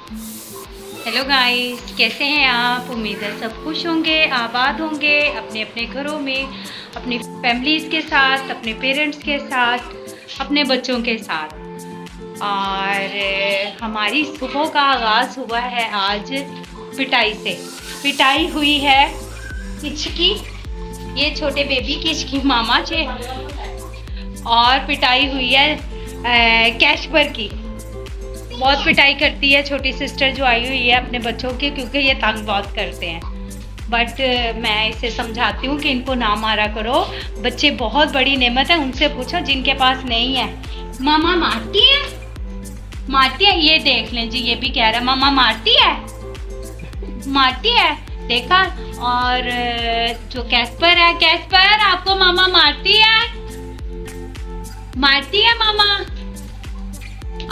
Hello guys, कैसे हैं आप? उम्मीद है सब खुश होंगे, आबाद होंगे अपने अपने घरों में, अपनी फैमिलीज़ के साथ, अपने पेरेंट्स के साथ, अपने बच्चों के साथ। और हमारी सुबह का आगाज़ हुआ है आज पिटाई से। पिटाई हुई है किचकी, ये छोटे बेबी किचकी मामा चे, और पिटाई हुई है कैशपर की। बहुत पिटाई करती है छोटी सिस्टर जो आई हुई है अपने बच्चों की, क्योंकि ये तंग बहुत करते हैं। बट मैं इसे समझाती हूँ कि इनको ना मारा करो, बच्चे बहुत बड़ी नेमत है, उनसे पूछो जिनके पास नहीं है। मामा मारती है, मारती है, ये देख लें जी, ये भी कह रहा है मामा मारती है, मारती है, देखा। और जो कैस्पर है, कैस्पर आपको मामा मारती है, मारती है मामा,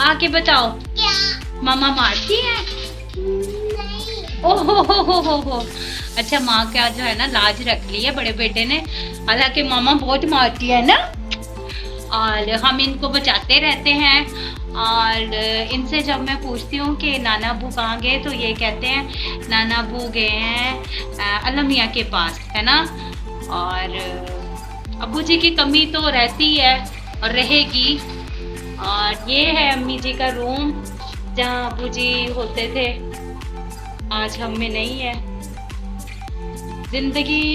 आके बताओ क्या मामा मारती है? ओहो, अच्छा, माँ का जो है ना लाज रख ली है बड़े बेटे ने, हालांकि मामा बहुत मारती है ना। और हम इनको बचाते रहते हैं। और इनसे जब मैं पूछती हूँ कि नाना अबू कहाँ गए, तो ये कहते हैं नाना अबू गए हैं अलमिया के पास, है ना। और अबू जी की कमी तो रहती है और रहेगी। और ये है अम्मी जी का रूम जहाँ अबू जी होते थे, आज हम में नहीं है। जिंदगी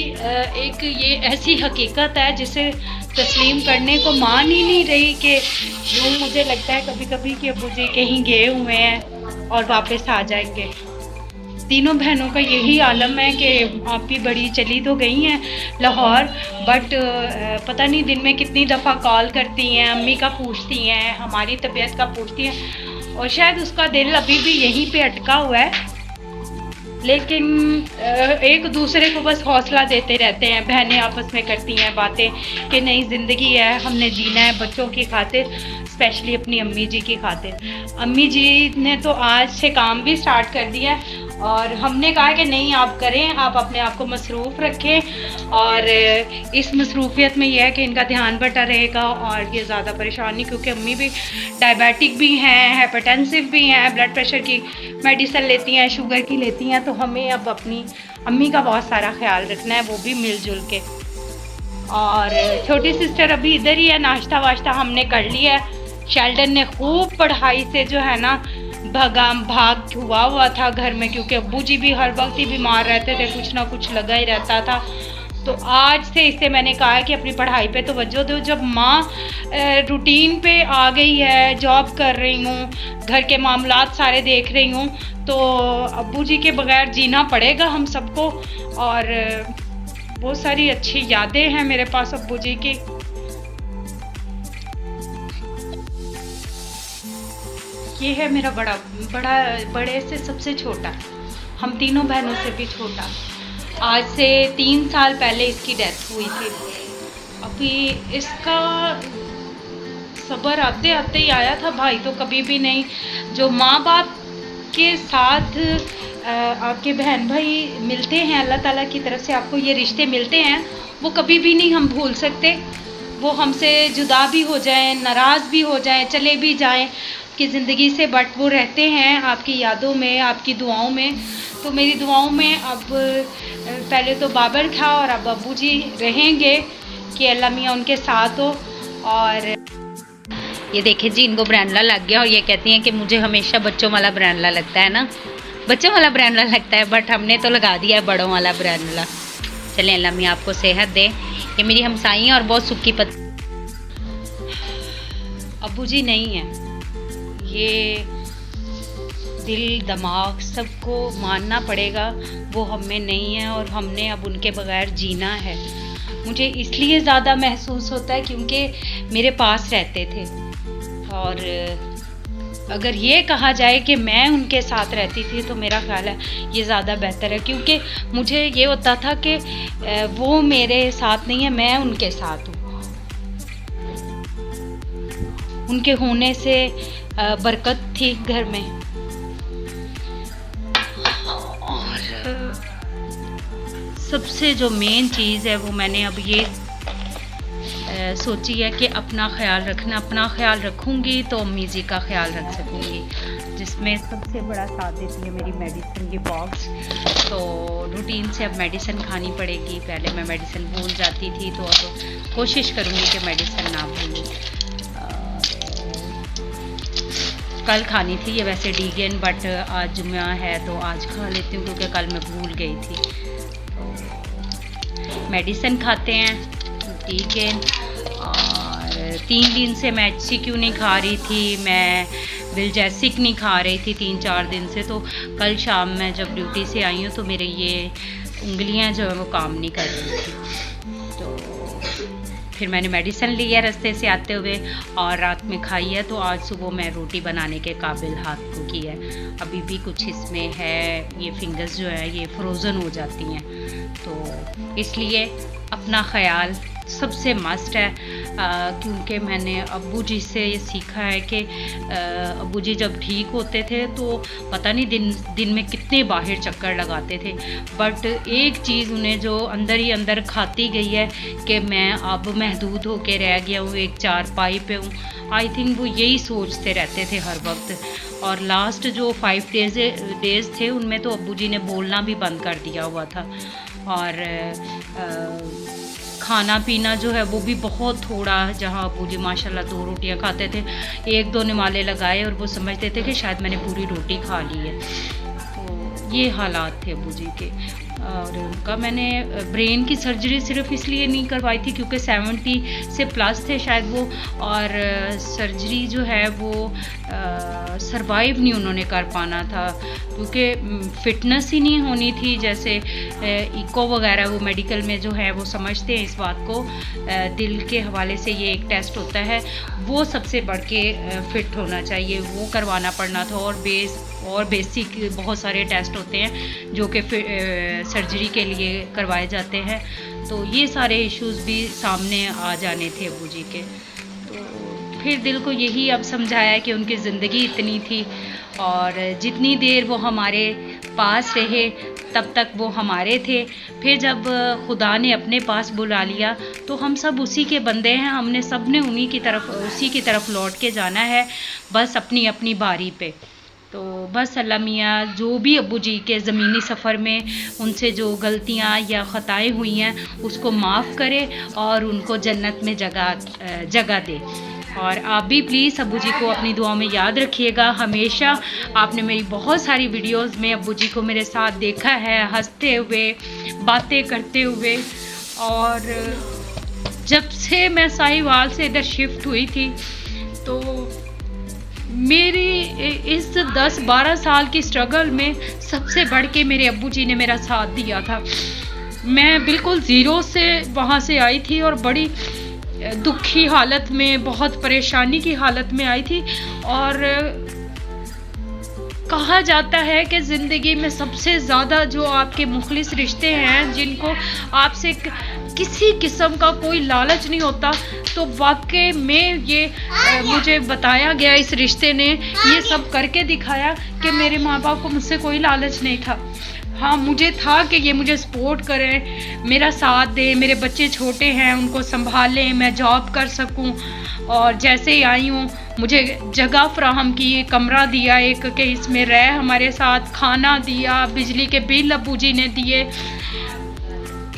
एक ये ऐसी हकीकत है जिसे तस्लीम करने को मान ही नहीं रही कि यूँ मुझे लगता है कभी कभी कि अबू जी कहीं गए हुए हैं और वापस आ जाएंगे। तीनों बहनों का यही आलम है कि आप भी बड़ी चली तो गई हैं लाहौर, बट पता नहीं दिन में कितनी दफ़ा कॉल करती हैं, अम्मी का पूछती हैं, हमारी तबीयत का पूछती हैं, और शायद उसका दिल अभी भी यहीं पे अटका हुआ है। लेकिन एक दूसरे को बस हौसला देते रहते हैं, बहनें आपस में करती हैं बातें कि नई ज़िंदगी है, हमने जीना है बच्चों की खातिर, स्पेशली अपनी अम्मी जी की खातिर। अम्मी जी ने तो आज से काम भी स्टार्ट कर दिया है, और हमने कहा कि नहीं आप करें, आप अपने आप को मसरूफ़ रखें। और इस मसरूफियत में यह है कि इनका ध्यान बटा रहेगा और ये ज़्यादा परेशानी, क्योंकि अम्मी भी डायबिटिक भी हैं, हाइपरटेंसिव भी हैं, ब्लड प्रेशर की मेडिसिन लेती हैं, शुगर की लेती हैं, तो हमें अब अपनी अम्मी का बहुत सारा ख्याल रखना है, वो भी मिलजुल के। और छोटी सिस्टर अभी इधर ही है, नाश्ता वाश्ता हमने कर लिया है। शेल्डन ने खूब पढ़ाई से जो है ना भाग हुआ था घर में, क्योंकि अब्बू जी भी हर वक्त ही बीमार रहते थे, कुछ ना कुछ लगा ही रहता था। तो आज से इसे मैंने कहा है कि अपनी पढ़ाई पे तवज्जो दो। जब माँ रूटीन पे आ गई है, जॉब कर रही हूँ, घर के मामलात सारे देख रही हूँ, तो अब्बू जी के बगैर जीना पड़ेगा हम सबको। और बहुत सारी अच्छी यादें हैं मेरे पास अब्बू जी की। ये है मेरा बड़े से सबसे छोटा, हम तीनों बहनों से भी छोटा। आज से 3 साल पहले इसकी डेथ हुई थी। अभी इसका सब्र आते आते ही आया था, भाई तो कभी भी नहीं। जो माँ बाप के साथ आपके बहन भाई मिलते हैं, अल्लाह ताला की तरफ से आपको ये रिश्ते मिलते हैं, वो कभी भी नहीं हम भूल सकते। वो हमसे जुदा भी हो जाएं, नाराज़ भी हो जाएं, चले भी जाएं कि ज़िंदगी से, बट वो रहते हैं आपकी यादों में, आपकी दुआओं में। तो मेरी दुआओं में अब पहले तो बाबर था और अब अब्बू जी रहेंगे, कि अल्लाह मियाँ उनके साथ हो। और ये देखिए जी, इनको ब्रांडला लग गया और ये कहती हैं कि मुझे हमेशा बच्चों वाला ब्रांडला लगता है ना, बच्चों वाला ब्रांडला लगता है, बट हमने तो लगा दिया है बड़ों वाला ब्रांडला। चलें, अल्लाह मियाँ आपको सेहत दे। ये मेरी हमसाई हैं और बहुत सुखी अब्बू जी नहीं है, ये दिल दिमाग सबको मानना पड़ेगा, वो हम में नहीं है और हमने अब उनके बगैर जीना है। मुझे इसलिए ज़्यादा महसूस होता है क्योंकि मेरे पास रहते थे। और अगर ये कहा जाए कि मैं उनके साथ रहती थी तो मेरा ख्याल है ये ज़्यादा बेहतर है, क्योंकि मुझे ये होता था कि वो मेरे साथ नहीं है, मैं उनके साथ हूँ। उनके होने से बरकत थी घर में। और सबसे जो मेन चीज़ है वो मैंने अब ये सोची है कि अपना ख्याल रखना, अपना ख्याल रखूँगी तो अम्मी जी का ख्याल रख सकूँगी। जिसमें सबसे बड़ा साथ देती है मेरी मेडिसिन की बॉक्स। तो रूटीन से अब मेडिसिन खानी पड़ेगी। पहले मैं मेडिसिन भूल जाती थी, तो अब कोशिश करूँगी कि मेडिसिन ना भूलूँ। कल खानी थी ये वैसे डीगेन, बट आज जुम्मा है तो आज खा लेती हूँ क्योंकि कल मैं भूल गई थी। मेडिसिन खाते हैं डीगेन। और 3 दिन से मैं HCQ नहीं खा रही थी, मैं बिलजैसिक नहीं खा रही थी 3-4 दिन से। तो कल शाम में जब ड्यूटी से आई हूँ तो मेरे ये उंगलियां जो है वो काम नहीं कर रही थी। तो फिर मैंने मेडिसिन ली है रास्ते से आते हुए और रात में खाई है। तो आज सुबह मैं रोटी बनाने के काबिल हाथ को की है। अभी भी कुछ इसमें है, ये फिंगर्स जो है ये फ्रोज़न हो जाती हैं, तो इसलिए अपना ख्याल सबसे मस्ट है। क्योंकि मैंने अब्बू जी से ये सीखा है कि अब्बू जी जब ठीक होते थे तो पता नहीं दिन में कितने बाहर चक्कर लगाते थे, बट एक चीज़ उन्हें जो अंदर ही अंदर खाती गई है कि मैं अब महदूद होके रह गया हूँ, एक चारपाई पे हूँ। आई थिंक वो यही सोचते रहते थे हर वक्त। और लास्ट जो 5 डेज़ थे उनमें तो अब्बू जी ने बोलना भी बंद कर दिया हुआ था। और खाना पीना जो है वो भी बहुत थोड़ा, जहाँ अब्बू जी माशाल्लाह 2 रोटियां खाते थे, 1-2 निवाले लगाए और वो समझते थे कि शायद मैंने पूरी रोटी खा ली है। तो ये हालात थे अब्बू जी के। और उनका मैंने ब्रेन की सर्जरी सिर्फ इसलिए नहीं करवाई थी क्योंकि 70 से प्लस थे शायद वो, और सर्जरी जो है वो सरवाइव नहीं उन्होंने कर पाना था क्योंकि फिटनेस ही नहीं होनी थी। जैसे इको वगैरह वो मेडिकल में जो है वो समझते हैं इस बात को, दिल के हवाले से ये एक टेस्ट होता है, वो सबसे बढ़ के फिट होना चाहिए, वो करवाना पड़ना था। और बेसिक बहुत सारे टेस्ट होते हैं जो कि सर्जरी के लिए करवाए जाते हैं। तो ये सारे इश्यूज़ भी सामने आ जाने थे अब्बू जी के। तो फिर दिल को यही अब समझाया कि उनकी ज़िंदगी इतनी थी और जितनी देर वो हमारे पास रहे तब तक वो हमारे थे। फिर जब खुदा ने अपने पास बुला लिया तो हम सब उसी के बंदे हैं, हमने सब ने उसी की तरफ लौट के जाना है, बस अपनी अपनी बारी पे। तो बस अल्लाह मियाँ जो भी अब्बू जी के ज़मीनी सफ़र में उनसे जो गलतियाँ या ख़ताएँ हुई हैं उसको माफ़ करे और उनको जन्नत में जगह दे। और आप भी प्लीज़ अब्बू जी को अपनी दुआ में याद रखिएगा हमेशा। आपने मेरी बहुत सारी वीडियोस में अब्बू जी को मेरे साथ देखा है हंसते हुए, बातें करते हुए। और जब से मैं साहिवाल से इधर शिफ्ट हुई थी तो मेरी इस 10-12 साल की स्ट्रगल में सबसे बढ़ के मेरे अब्बू जी ने मेरा साथ दिया था। मैं बिल्कुल ज़ीरो से वहाँ से आई थी और बड़ी दुखी हालत में, बहुत परेशानी की हालत में आई थी। और कहा जाता है कि ज़िंदगी में सबसे ज़्यादा जो आपके मुखलिस रिश्ते हैं, जिनको आपसे किसी किस्म का कोई लालच नहीं होता, तो वाकई में ये मुझे बताया गया, इस रिश्ते ने ये सब करके दिखाया कि मेरे माँ बाप को मुझसे कोई लालच नहीं था। हाँ, मुझे था कि ये मुझे सपोर्ट करें, मेरा साथ दें, मेरे बच्चे छोटे हैं उनको संभालें, मैं जॉब कर सकूं। और जैसे ही आई हूँ मुझे जगह फराहम की, कमरा दिया एक कि इसमें रह, हमारे साथ खाना दिया, बिजली के बिल अब्बू जी ने दिए।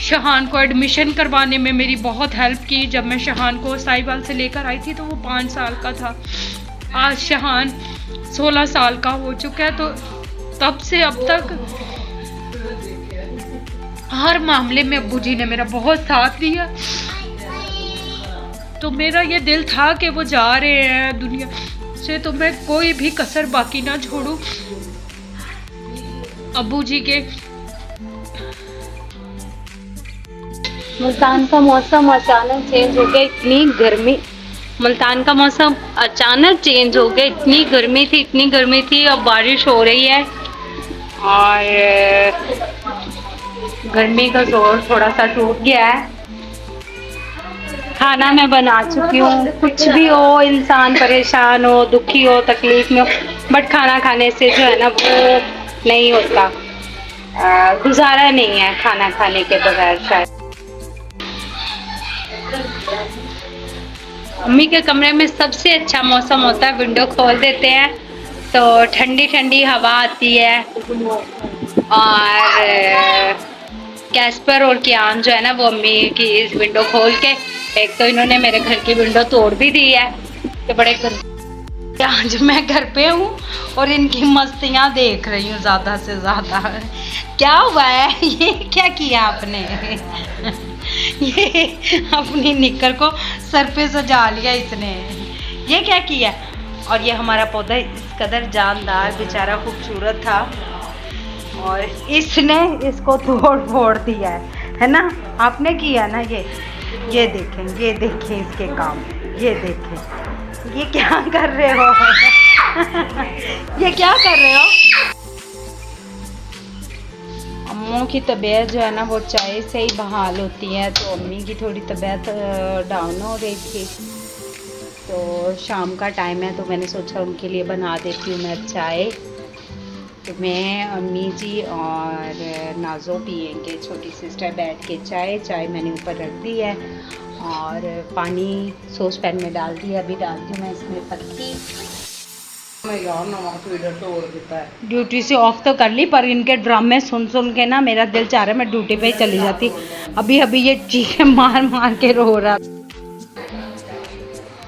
शहान को एडमिशन करवाने में मेरी बहुत हेल्प की। जब मैं शहान को साहिवाल से लेकर आई थी तो वो 5 साल का था, आज शहान 16 साल का हो चुका है। तो तब से अब तक हर मामले में अब्बू जी ने मेरा बहुत साथ दिया। तो मेरा ये दिल था कि वो जा रहे हैं दुनिया से तो मैं कोई भी कसर बाकी ना छोड़ूं अब्बू जी के। मुल्तान का मौसम अचानक चेंज हो गया, इतनी गर्मी। मुल्तान का मौसम अचानक चेंज हो गया, इतनी गर्मी थी। अब बारिश हो रही है और गर्मी का जोर थोड़ा सा टूट गया है। खाना मैं बना चुकी हूँ। कुछ भी हो, इंसान परेशान हो, दुखी हो, तकलीफ में हो, बट खाना खाने से जो है ना वो नहीं होता, गुजारा नहीं है खाना खाने के बगैर शायद। मम्मी के कमरे में सबसे अच्छा मौसम होता है, विंडो खोल देते हैं तो ठंडी ठंडी हवा आती है और कैस्पर और कियान जो है ना वो अम्मी की विंडो खोल के, एक तो इन्होंने मेरे घर की विंडो तोड़ भी दी है कि बड़े आज मैं घर पे हूँ और इनकी मस्तियाँ देख रही हूँ ज़्यादा से ज़्यादा। क्या हुआ है, ये क्या किया आपने? ये अपनी निक्कर को सर पे सजा लिया इसने, ये क्या किया? और ये हमारा पौधा इस कदर जानदार बेचारा खूबसूरत था और इसने इसको तोड़ फोड़ दिया है ना? आपने किया ना? ये देखें इसके काम, ये देखें, ये क्या कर रहे हो? ये क्या कर रहे हो? अम्मू की तबीयत जो है ना वो चाय से ही बहाल होती है, तो अम्मी की थोड़ी तबीयत डाउन हो रही थी, तो शाम का टाइम है तो मैंने सोचा उनके लिए बना देती हूँ मैं चाय। तो मैं, अम्मी जी और नाजो पियेंगे, छोटी सिस्टर बैठ के चाय मैंने ऊपर रख दी है और पानी सॉस पैन में डाल दिया। अभी डालती हूँ मैं इसमें पत्ती। ड्यूटी से ऑफ तो कर ली, पर इनके ड्रामे सुन के ना मेरा दिल चाह रहा है मैं ड्यूटी पे ही चली जाती। अभी ये चीखें मार के रो रहा।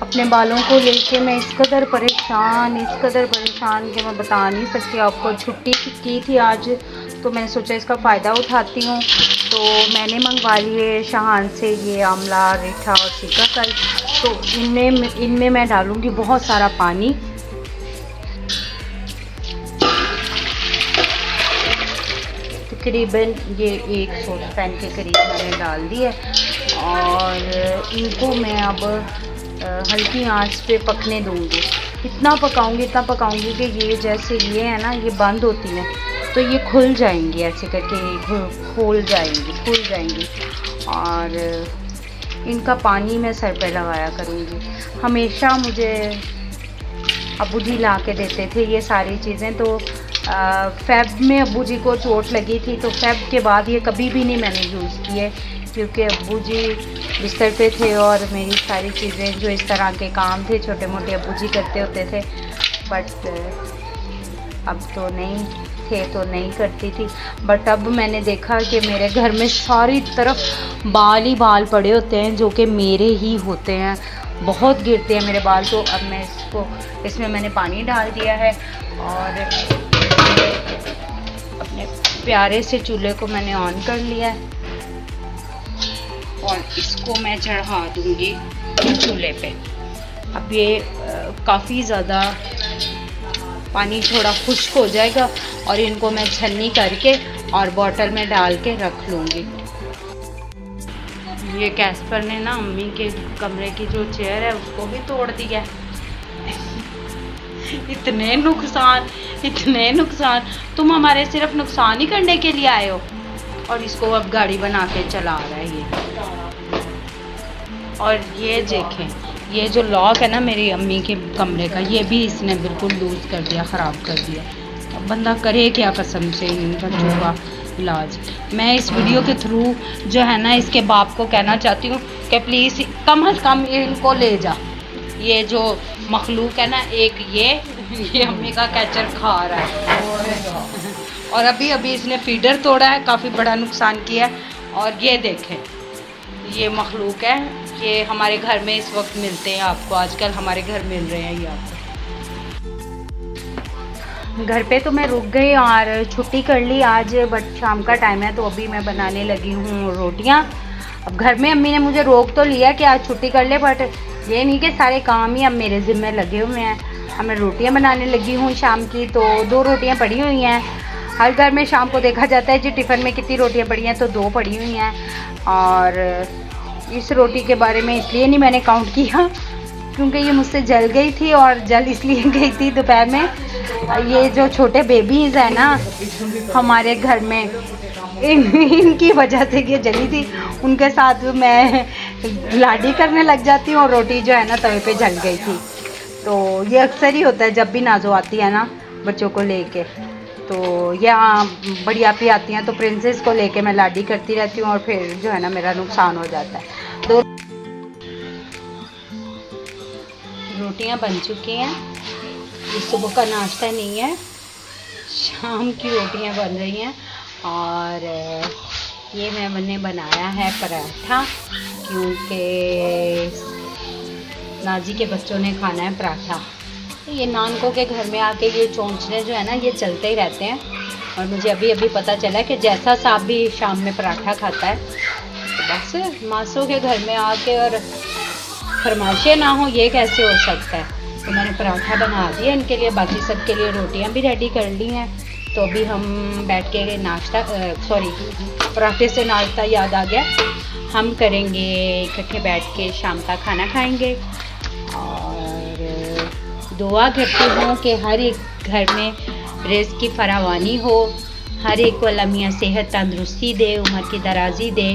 अपने बालों को लेके मैं इस कदर परेशान कि मैं बता नहीं सकती आपको। छुट्टी की थी आज तो मैंने सोचा इसका फ़ायदा उठाती हूँ, तो मैंने मंगवा लिए शाहान से ये आंवला, रीठा और सीकाकाई। तो इनमें मैं डालूँगी बहुत सारा पानी। तकरीबन ये 1 सॉस पैन के करीब मैंने डाल दिया और इनको मैं अब हल्की आंच पे पकने दूँगी। इतना पकाऊंगी कि ये जैसे ये है ना, ये बंद होती हैं तो ये खुल जाएंगी, ऐसे करके खुल जाएंगी और इनका पानी मैं सर पे लगाया करूँगी। हमेशा मुझे अबू जी ला के देते थे ये सारी चीज़ें। तो फेब में अबू जी को चोट लगी थी, तो फेब के बाद ये कभी भी नहीं मैंने यूज़ किए, क्योंकि अबू जी बिस्तर पे थे और मेरी सारी चीज़ें जो इस तरह के काम थे छोटे मोटे अबू जी करते होते थे। बट अब तो नहीं थे तो नहीं करती थी। बट अब मैंने देखा कि मेरे घर में सारी तरफ बाल ही बाल पड़े होते हैं जो कि मेरे ही होते हैं, बहुत गिरते हैं मेरे बाल। तो अब मैं इसमें मैंने पानी डाल दिया है और अपने प्यारे से चूल्हे को मैंने ऑन कर लिया है और इसको मैं चढ़ा दूँगी चूल्हे पे। अब ये काफ़ी ज़्यादा पानी थोड़ा खुश्क हो जाएगा और इनको मैं छन्नी करके और बॉटल में डाल के रख लूँगी। ये कैस्पर ने ना अम्मी के कमरे की जो चेयर है उसको भी तोड़ दिया। इतने नुकसान, तुम हमारे सिर्फ नुकसान ही करने के लिए आए हो। और इसको अब गाड़ी बना के चला रहा है ये। और ये देखें, ये जो लॉक है ना मेरी अम्मी के कमरे का, ये भी इसने बिल्कुल लूज़ कर दिया, ख़राब कर दिया। अब बंदा करे क्या कसम से इन बच्चों का इलाज। मैं इस वीडियो के थ्रू जो है ना इसके बाप को कहना चाहती हूँ कि प्लीज़ कम से कम इनको ले जा। ये जो मखलूक है ना, एक ये अम्मी का कैचर खा रहा है और अभी इसने फीडर तोड़ा है, काफ़ी बड़ा नुकसान किया है। और ये देखें, ये मखलूक है, ये हमारे घर में इस वक्त मिलते हैं आपको, आजकल हमारे घर मिल रहे हैं ये आपको। घर पे तो मैं रुक गई और छुट्टी कर ली आज, बट शाम का टाइम है तो अभी मैं बनाने लगी हूँ रोटियाँ। अब घर में अम्मी ने मुझे रोक तो लिया कि आज छुट्टी कर ले, बट ये नहीं कि सारे काम ही अब मेरे ज़िम्मे लगे हुए हैं। अब मैं रोटियाँ बनाने लगी हूँ शाम की, तो 2 रोटियाँ पड़ी हुई हैं। हर घर में शाम को देखा जाता है जी टिफ़िन में कितनी रोटियाँ पड़ी हैं, तो 2 पड़ी हुई हैं। और इस रोटी के बारे में इसलिए नहीं मैंने काउंट किया क्योंकि ये मुझसे जल गई थी, और जल इसलिए गई थी दोपहर में, ये जो छोटे बेबीज़ हैं ना हमारे घर में, इनकी वजह से ये जली थी। उनके साथ मैं लाडी करने लग जाती हूँ और रोटी जो है ना तवे पे जल गई थी। तो ये अक्सर ही होता है जब भी नाजो आती है ना बच्चों को लेके, तो या बड़ी आपी आती हैं तो प्रिंसेस को लेके मैं लाडी करती रहती हूँ और फिर जो है ना मेरा नुकसान हो जाता है। 2 रोटियाँ बन चुकी हैं ये सुबह का नाश्ता नहीं है, शाम की रोटियां बन रही हैं। और ये मैंने बनाया है पराठा, क्योंकि नाजी के बच्चों ने खाना है पराठा। ये नानको के घर में आके ये चोंचने जो है ना, ये चलते ही रहते हैं। और मुझे अभी अभी पता चला कि जैसा साहब भी शाम में पराठा खाता है, तो बस मासों के घर में आके और फरमाइशें ना हो, ये कैसे हो सकता है। तो मैंने पराठा बना दिया इनके लिए, बाकी सब के लिए रोटियां भी रेडी कर ली हैं। तो अभी हम बैठ के नाश्ता पराठे से नाश्ता याद आ गया, हम करेंगे इकट्ठे बैठ के शाम का खाना खाएंगे। और दुआ करती हूँ कि हर एक घर में रिज़्क़ की फरावानी हो, हर एक को अल्लाह मियां सेहत तंदुरुस्ती दे, उम्र की दराज़ी दे,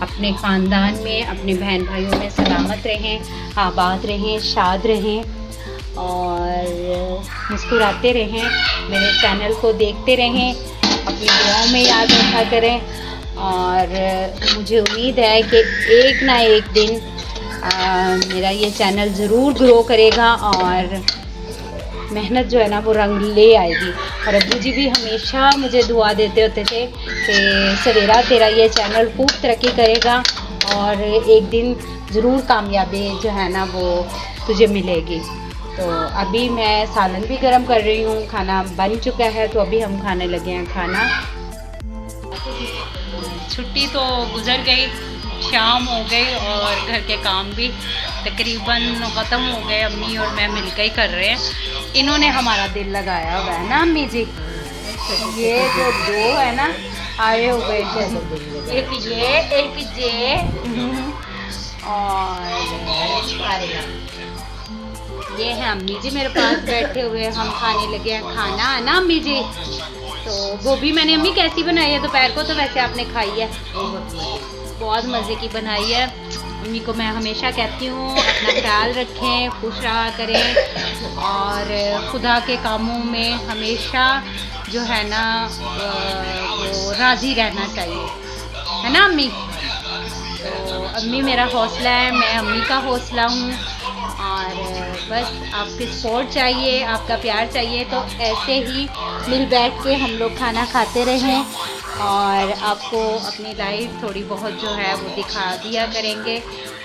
अपने ख़ानदान में अपने बहन भाइयों में सलामत रहें, आबाद रहें, शाद रहें और मुस्कुराते रहें। मेरे चैनल को देखते रहें, अपनी दुआओं में याद रखा करें। और मुझे उम्मीद है कि एक ना एक दिन मेरा ये चैनल ज़रूर ग्रो करेगा और मेहनत जो है ना वो रंग ले आएगी। और अब्बू जी भी हमेशा मुझे दुआ देते होते थे कि सवेरा तेरा ये चैनल खूब तरक्की करेगा और एक दिन ज़रूर कामयाबी जो है ना वो तुझे मिलेगी। तो अभी मैं सालन भी गर्म कर रही हूँ, खाना बन चुका है, तो अभी हम खाने लगे हैं खाना। छुट्टी तो गुजर गई, शाम हो गई और घर के काम भी तकरीबन ख़त्म हो गए। अम्मी और मैं मिलकर ही कर रहे हैं। इन्होंने हमारा दिल लगाया हुआ है ना अम्मी जी। ये जो दो है ना आए हुए हैं, एक ये और ये है अम्मी जी मेरे पास बैठे हुए। हम खाने लगे हैं खाना, है ना अम्मी जी। तो गोभी मैंने अम्मी कैसी बनाई है दोपहर को, तो वैसे आपने खाई है, बहुत मज़े की बनाई है। अम्मी को मैं हमेशा कहती हूँ अपना ख्याल रखें, खुश रहा करें और खुदा के कामों में हमेशा जो है ना वो राज़ी रहना चाहिए, है ना अम्मी। तो अम्मी मेरा हौसला है, मैं अम्मी का हौसला हूँ। और बस आपकी सपोर्ट चाहिए, आपका प्यार चाहिए, तो ऐसे ही मिल बैठ के हम लोग खाना खाते रहें और आपको अपनी लाइफ थोड़ी बहुत जो है वो दिखा दिया करेंगे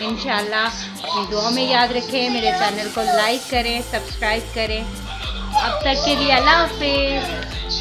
इंशाल्लाह। अपनी दुआ में याद रखें, मेरे चैनल को लाइक करें, सब्सक्राइब करें। अब तक के लिए अल्लाह हाफ़िज़।